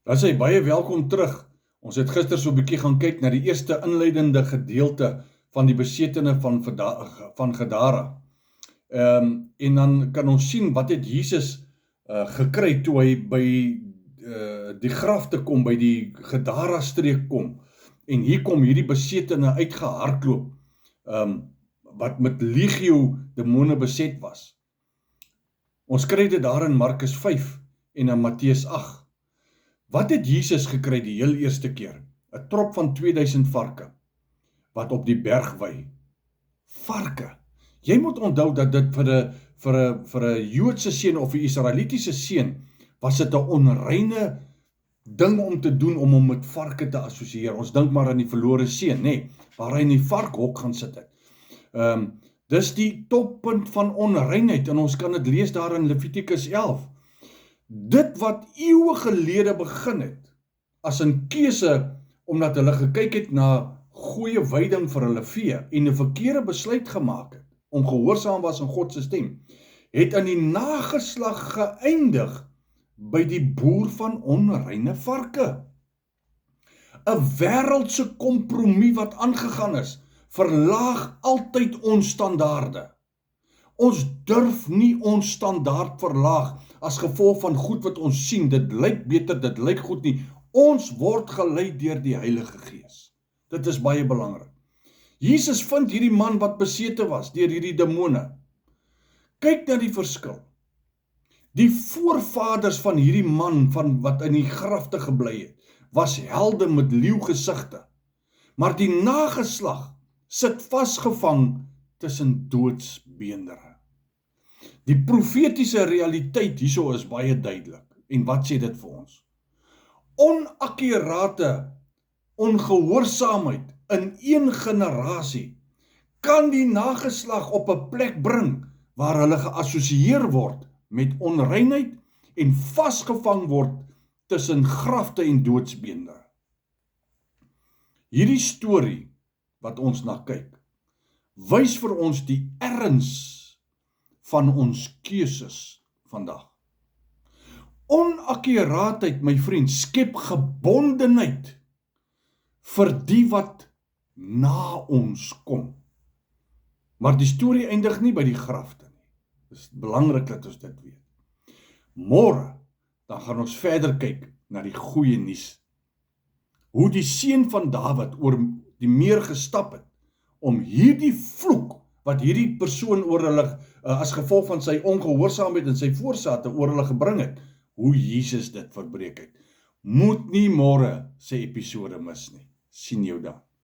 As hy baie welkom terug. Ons het gister so 'n bietjie gaan kyk na die eerste inleidende gedeelte van die besetene van Gadara. En dan kan ons sien wat het Jesus gekry toe hy by die grafte kom, by die Gadara streek kom. En hier kom hierdie besetene uitgehardloop, wat met legio demone beset was. Ons kry dit daar in Markus 5 en in Matteus 8. Wat het Jesus gekry die heel eerste keer? 'n Trop van 2000 varke, wat op die berg wei. Varke. Jy moet onthou dat dit vir 'n Joodse seun of 'n Israelitiese seun, was dit 'n onreine ding om te doen, om hom met varke te assosieer. Ons dink maar aan die verlore seun, nê, waar hy in die varkhok gaan sit het. Dis die toppunt van onreinheid, en ons kan dit lees daar in Levitikus 11. Dit wat eeue gelede begin het, as 'n keuse, omdat hulle gekyk het na goeie veiding vir hulle vee, en 'n verkeerde besluit gemaak het, ongehoorsaam was aan God se stem, het aan die nageslag geëindig by die boer van onreine varke. 'n Wêreldse kompromie wat aangegaan is, verlaag altyd ons standaarde. Ons durf nie ons standaard verlaag as gevolg van goed wat ons sien. Dit lyk beter, dit lyk goed nie. Ons word gelei deur die Heilige Gees. Dit is baie belangrik. Jesus vind hierdie man wat besete was deur hierdie demone. Kyk na die verskil. Die voorvaders van hierdie man wat in die grafte gebly het, was helde met leeugesigte. Maar die nageslag sit vasgevang tussen doodsbeendere. Die profetiese realiteit hierso is baie duidelik. En wat sê dit vir ons? Onakkurate ongehoorsaamheid in een generasie kan die nageslag op 'n plek bring waar hulle geassosieer word met onreinheid en vasgevang word tussen grafte en doodsbeendere. Hierdie storie wat ons na kyk, wys vir ons die erns van ons keuses vandag. Onakkuraatheid, my vriend, skep gebondenheid vir die wat na ons kom. Maar die storie eindig nie by die grafte nie. Dit is belangrik dat ons dit weet. Môre, dan gaan ons verder kyk na die goeie nuus. Hoe die seun van Dawid oor die meer gestap het, om hierdie vloek, wat hierdie persoon oor hulle, as gevolg van sy ongehoorsaamheid en sy voorsate oor hulle gebring het, hoe Jesus dit verbreek het. Moet nie môre sy episode mis nie. Sien jou dan.